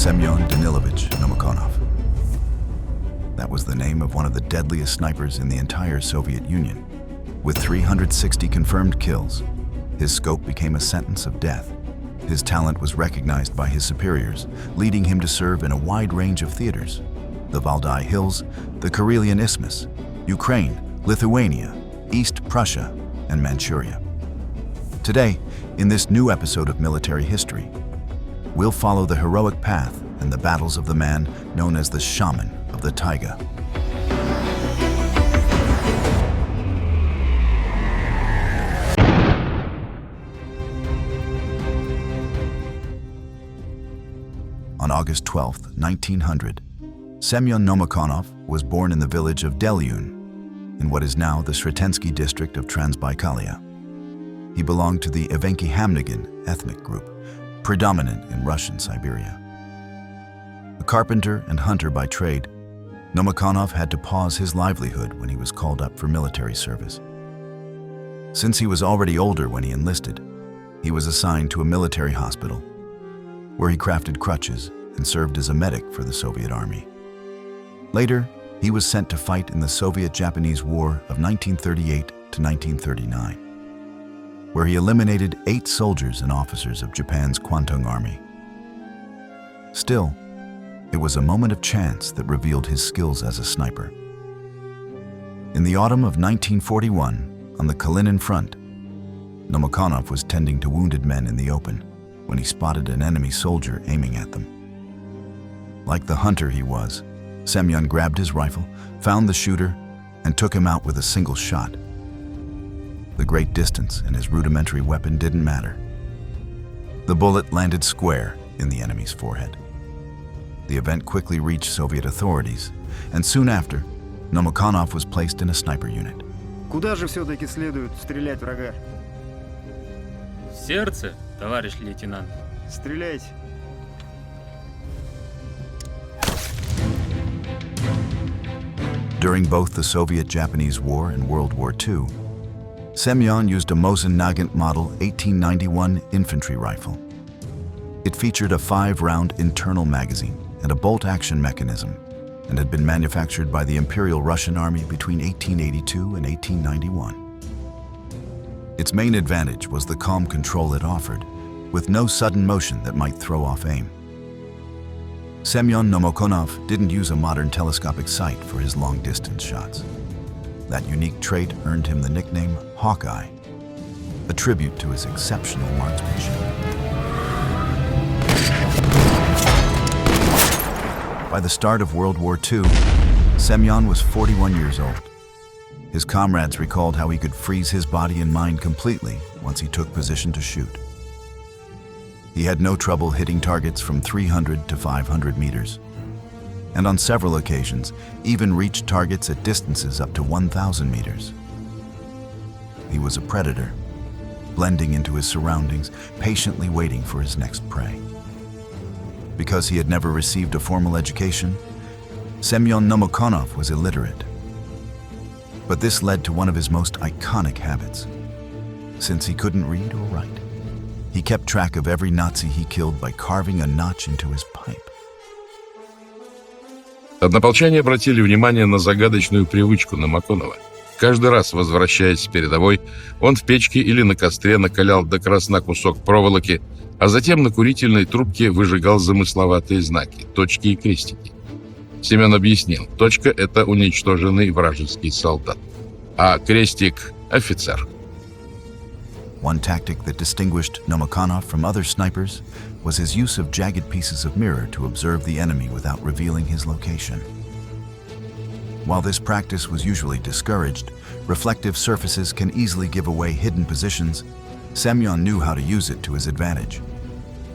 Semyon Nomokonov. That was the name of one of the deadliest snipers in the entire Soviet Union. With 360 confirmed kills, his scope became a sentence of death. His talent was recognized by his superiors, leading him to serve in a wide range of theaters: the Valdai Hills, the Karelian Isthmus, Ukraine, Lithuania, East Prussia, and Manchuria. Today, in this new episode of Military History, we'll follow the heroic path and the battles of the man known as the Shaman of the Taiga. On August 12, 1900, Semyon Nomokonov was born in the village of Delyun, in what is now the Sretensky district of Transbaikalia. He belonged to the Evenki-Hamnigan ethnic group, predominant in Russian Siberia. A carpenter and hunter by trade, Nomokonov had to pause his livelihood when he was called up for military service. Since he was already older when he enlisted, he was assigned to a military hospital, where he crafted crutches and served as a medic for the Soviet Army. Later, he was sent to fight in the Soviet-Japanese War of 1938 to 1939, where he eliminated 8 soldiers and officers of Japan's Kwantung Army. Still, it was a moment of chance that revealed his skills as a sniper. In the autumn of 1941, on the Kalinin front, Nomokonov was tending to wounded men in the open when he spotted an enemy soldier aiming at them. Like the hunter he was, Semyon grabbed his rifle, found the shooter, and took him out with a single shot. The great distance and his rudimentary weapon didn't matter. The bullet landed square in the enemy's forehead. The event quickly reached Soviet authorities, and soon after, Nomokonov was placed in a sniper unit. Куда же все-таки следует стрелять врага? В сердце, товарищ лейтенант. Стреляйте. During both the Soviet-Japanese War and World War II, Semyon used a Mosin Nagant Model 1891 infantry rifle. It featured a 5-round internal magazine and a bolt-action mechanism, and had been manufactured by the Imperial Russian Army between 1882 and 1891. Its main advantage was the calm control it offered, with no sudden motion that might throw off aim. Semyon Nomokonov didn't use a modern telescopic sight for his long-distance shots. That unique trait earned him the nickname Hawkeye, a tribute to his exceptional marksmanship. By the start of World War II, Semyon was 41 years old. His comrades recalled how he could freeze his body and mind completely once he took position to shoot. He had no trouble hitting targets from 300 to 500 meters, and on several occasions even reached targets at distances up to 1,000 meters. He was a predator, blending into his surroundings, patiently waiting for his next prey. Because he had never received a formal education, Semyon Nomokonov was illiterate. But this led to one of his most iconic habits. Since he couldn't read or write, he kept track of every Nazi he killed by carving a notch into his pipe. Однополчане обратили внимание на загадочную привычку Номоконова. Каждый раз, возвращаясь с передовой, он в печке или на костре накалял до красна кусок проволоки, а затем на курительной трубке выжигал замысловатые знаки, точки и крестики. Семен объяснил, точка – это уничтоженный вражеский солдат, а крестик – офицер. One tactic that distinguished Nomokonov from other snipers was his use of jagged pieces of mirror to observe the enemy without revealing his location. While this practice was usually discouraged, reflective surfaces can easily give away hidden positions. Semyon knew how to use it to his advantage.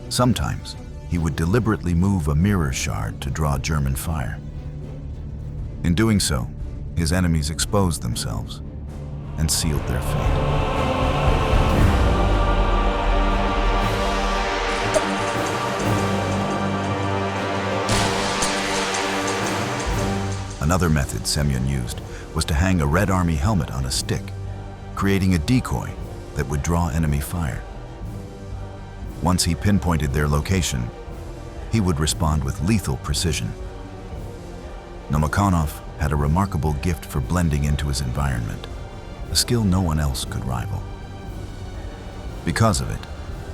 Sometimes, he would deliberately move a mirror shard to draw German fire. In doing so, his enemies exposed themselves and sealed their fate. Another method Semyon used was to hang a Red Army helmet on a stick, creating a decoy that would draw enemy fire. Once he pinpointed their location, he would respond with lethal precision. Nomokonov had a remarkable gift for blending into his environment, a skill no one else could rival. Because of it,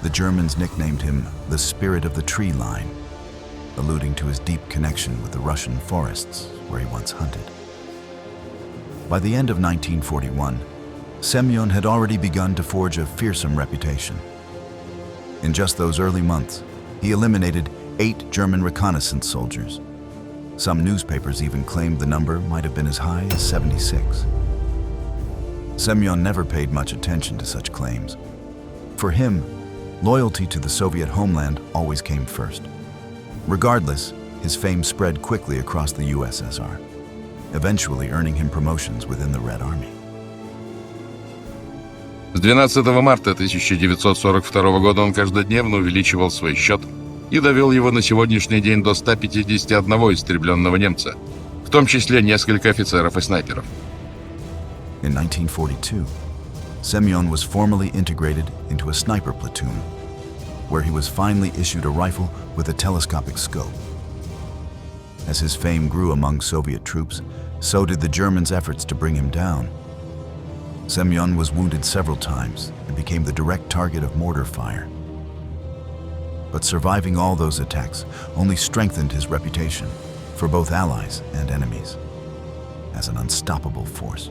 the Germans nicknamed him the Spirit of the Tree Line, alluding to his deep connection with the Russian forests where he once hunted. By the end of 1941, Semyon had already begun to forge a fearsome reputation. In just those early months, he eliminated 8 German reconnaissance soldiers. Some newspapers even claimed the number might have been as high as 76. Semyon never paid much attention to such claims. For him, loyalty to the Soviet homeland always came first. Regardless, his fame spread quickly across the USSR, eventually earning him promotions within the Red Army. С 12 марта 1942 года он каждодневно увеличивал свой счет и довел его на сегодняшний день до 151 истребленного немца, в том числе несколько офицеров и снайперов. In 1942, Semyon was formally integrated into a sniper platoon, where he was finally issued a rifle with a telescopic scope. As his fame grew among Soviet troops, so did the Germans' efforts to bring him down. Semyon was wounded several times and became the direct target of mortar fire. But surviving all those attacks only strengthened his reputation for both allies and enemies as an unstoppable force.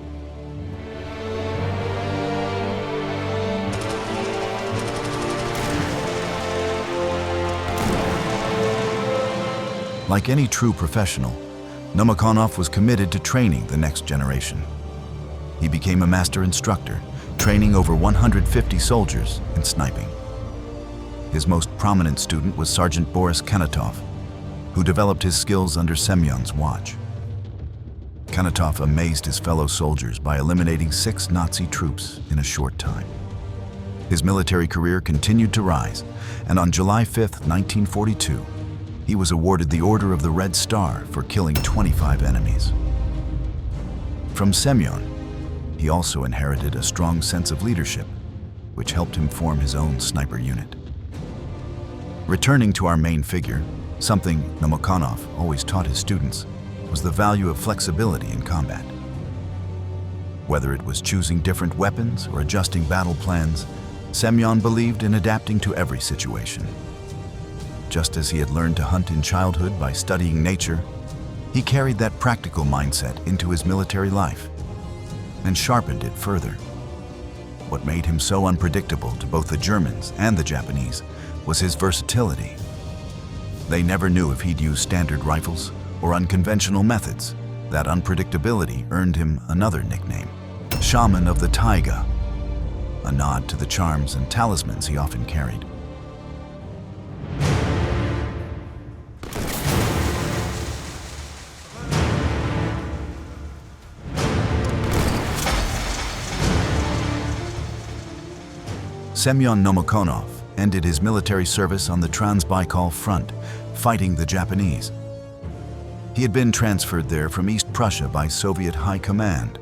Like any true professional, Nomokonov was committed to training the next generation. He became a master instructor, training over 150 soldiers in sniping. His most prominent student was Sergeant Boris Kanatov, who developed his skills under Semyon's watch. Kanatov amazed his fellow soldiers by eliminating 6 Nazi troops in a short time. His military career continued to rise, and on July 5, 1942, he was awarded the Order of the Red Star for killing 25 enemies. From Semyon, he also inherited a strong sense of leadership, which helped him form his own sniper unit. Returning to our main figure, something Nomokonov always taught his students was the value of flexibility in combat. Whether it was choosing different weapons or adjusting battle plans, Semyon believed in adapting to every situation. Just as he had learned to hunt in childhood by studying nature, he carried that practical mindset into his military life and sharpened it further. What made him so unpredictable to both the Germans and the Japanese was his versatility. They never knew if he'd use standard rifles or unconventional methods. That unpredictability earned him another nickname, Shaman of the Taiga, a nod to the charms and talismans he often carried. Semyon Nomokonov ended his military service on the Trans-Baikal front, fighting the Japanese. He had been transferred there from East Prussia by Soviet High Command.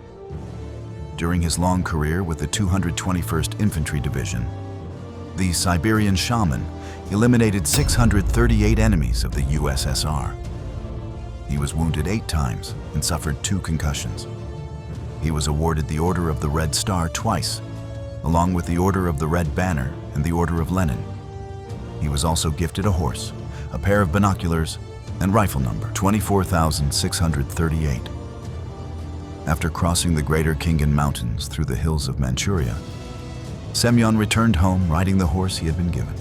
During his long career with the 221st Infantry Division, the Siberian Shaman eliminated 638 enemies of the USSR. He was wounded 8 times and suffered 2 concussions. He was awarded the Order of the Red Star twice, along with the Order of the Red Banner and the Order of Lenin. He was also gifted a horse, a pair of binoculars, and rifle number 24,638. After crossing the Greater Khingan Mountains through the hills of Manchuria, Semyon returned home riding the horse he had been given.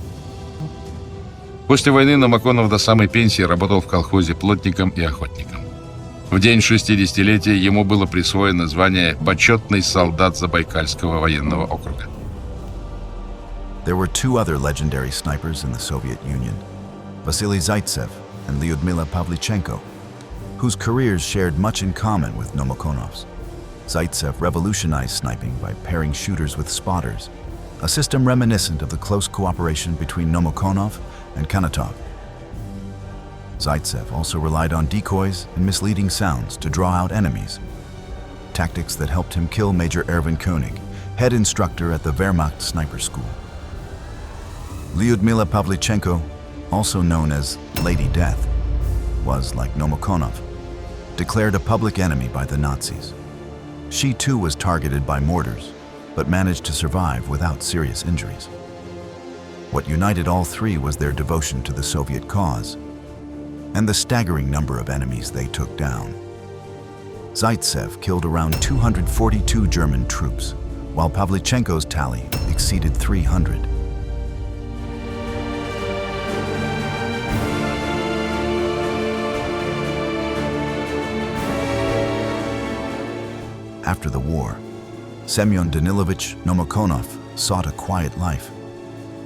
После войны Номоконов до самой пенсии работал в колхозе плотником и охотником. В день 60-летия ему было присвоено звание «Почетный солдат Забайкальского военного округа». There were 2 other legendary snipers in the Soviet Union, Vasily Zaitsev and Lyudmila Pavlichenko, whose careers shared much in common with Nomokonov's. Zaitsev revolutionized sniping by pairing shooters with spotters, a system reminiscent of the close cooperation between Nomokonov and Kanatov. Zaitsev also relied on decoys and misleading sounds to draw out enemies, tactics that helped him kill Major Erwin Koenig, head instructor at the Wehrmacht Sniper School. Lyudmila Pavlichenko also known as Lady Death, was, like Nomokonov, declared a public enemy by the Nazis. She too was targeted by mortars, but managed to survive without serious injuries. What united all three was their devotion to the Soviet cause and the staggering number of enemies they took down. Zaitsev killed around 242 German troops, while Pavlichenko's tally exceeded 300. After the war, Semyon Nomokonov sought a quiet life.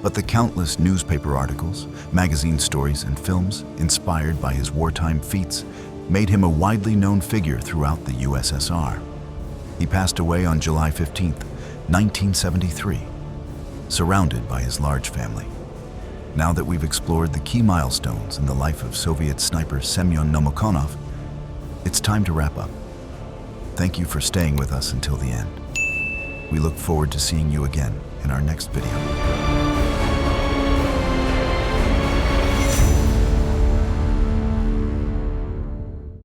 But the countless newspaper articles, magazine stories, and films inspired by his wartime feats made him a widely known figure throughout the USSR. He passed away on July 15, 1973, surrounded by his large family. Now that we've explored the key milestones in the life of Soviet sniper Semyon Nomokonov, it's time to wrap up. Thank you for staying with us until the end. We look forward to seeing you again in our next video.